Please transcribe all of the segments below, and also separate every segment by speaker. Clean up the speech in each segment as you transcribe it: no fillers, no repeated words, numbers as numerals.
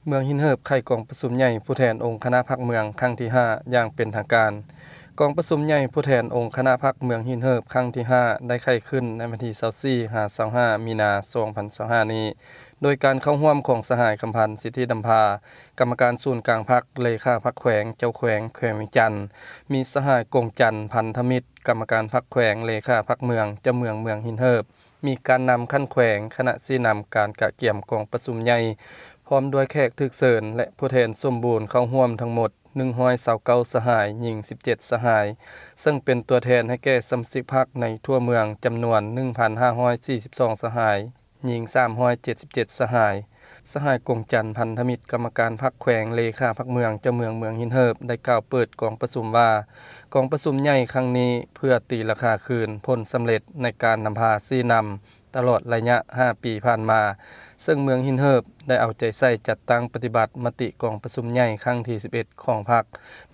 Speaker 1: เมืองหินเหิบไข่กองประชุมใหญ่ผู้แทนองค์คณะพรรคเมืองครั้งที่5อย่างเป็นทางการกองประชุมใหญ่ผู้แทนองค์คณะพรรคเมืองหินเหิบครั้งที่5ได้ไข้ขึ้นในวันที่24-25มีนาคม2025นี้โดยการเข้าร่วมของสหายคำพันธ์สิทธิดำพากรรมการศูนย์กลางพรรคเลขาพรรคแขวงเจ้าแขวงเวียงจันทน์มีสหายกงจันทน์พันธมิตรกรรมการพรรคแขวงเลขาพรรคเมืองเจ้าเมืองหินเหิบมีการนำขั้นแขวงคณะชี้นำการกะเกี่ยมกองประชุมใหญ่พร้อมด้วยแขกทึกเชิญและผู้แทนสมบูรณ์เข้าร่วมทั้งหมด129สหายหญิง17สหายซึ่งเป็นตัวแทนให้แก่สมาชิกพรรคในทั่วเมืองจำนวน 1,542 สหายหญิง377สหายสหายกงจันทน์พันธมิตรกรรมการพรรคแขวงเลขาพรรคเมืองเจ้าเมืองหินเหิบได้กล่าวเปิดกองประชุมว่ากองประชุมใหญ่ครั้งนี้เพื่อตีราคาคืนผลสำเร็จในการนำพาชี้นำตลอดระยะ5ปีผ่านมาซึ่งเมืองหินเหิบได้เอาใจใส่จัดตั้งปฏิบัติมติกองประชุมใหญ่ครั้งที่11ของพรรค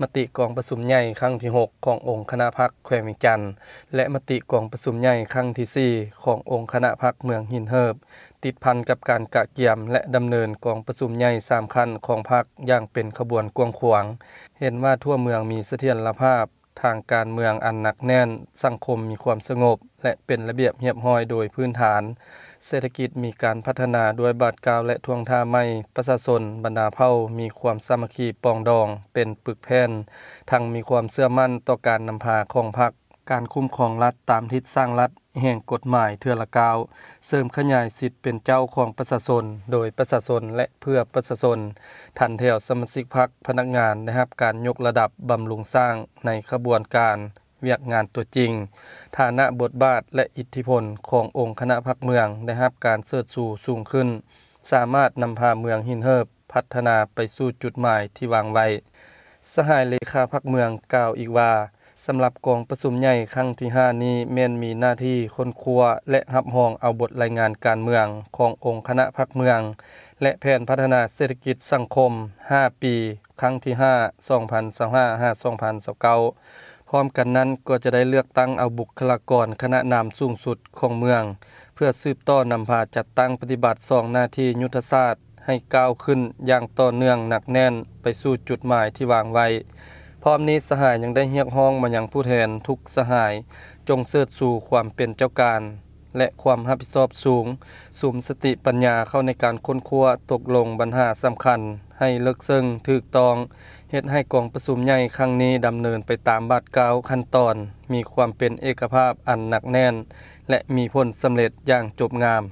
Speaker 1: มติกองประชุมใหญ่ครั้งที่6ขององค์คณะพรรคแขวงเวียงจันทน์และมติกองประชุมใหญ่ครั้งที่4ขององค์คณะพรรคเมืองหินเหิบติดพันกับการกะเกี่ยมและดำเนินกองประชุมใหญ่3ขั้นของพรรคอย่างเป็นขบวนกว้างขวางเห็นว่าทั่วเมืองมีเสถียรภาพทางการเมืองอันหนักแน่นสังคมมีความสงบและเป็นระเบียบเรียบร้อยโดยพื้นฐานเศรษฐกิจมีการพัฒนาด้วยบาทกาวและท่วงท่าใหม่ประชาชนบรรดาเผ่ามีความสามัคคีปองดองเป็นปึกแผ่นทั้งมีความเชื่อมั่นต่อการนำพาของพรรคการคุ้มครองรัฐตามทิศสร้างรัฐแห่งกฎหมายเทื่อละกาวเสริมขยายสิทธิ์เป็นเจ้าของประชาชนโดยประชาชนและเพื่อประชาชนทันแถวสมาชิกพรรคพนักงานได้รับการยกระดับบำรุงสร้างในขบวนการเวียกงานตัวจริงฐานะบทบาทและอิทธิพลขององค์คณะพรรคเมืองได้รับการเสริฐสูงขึ้นสามารถนำพาเมืองหินเหิบพัฒนาไปสู่จุดหมายที่วางไว้สหายเลขาพรรคเมืองกล่าวอีกว่าสำหรับกองประชุมใหญ่ครั้งที่5นี้แม่นมีหน้าที่ค้นคว้าและรับรองเอาบทรายงานการเมืองขององค์คณะพรรคเมืองและแผนพัฒนาเศรษฐกิจสังคม5ปีครั้งที่5 2025-2029พร้อมกันนั้นก็จะได้เลือกตั้งเอาบุคลากรคณะนำสูงสุดของเมืองเพื่อสืบต่อนำพาจัดตั้งปฏิบัติ2หน้าที่ยุทธศาสตร์ให้ก้าวขึ้นอย่างต่อเนื่องหนักแน่นไปสู่จุดหมายที่วางไว้พร้อมนี้สหายยังได้เรียกร้องมายังผู้แทนทุกสหายจงเชิดสู่ความเป็นเจ้าการและความรับผิดชอบสูงสุมสติปัญญาเข้าในการค้นคว้าตกลงปัญหาสำคัญให้ลึกซึ้งถูกต้องเฮ็ดให้กองประชุมใหญ่ครั้งนี้ดำเนินไปตามบาทกาวขั้นตอนมีความเป็นเอกภาพอันหนักแน่นและมีผลสำเร็จอย่างจบงาม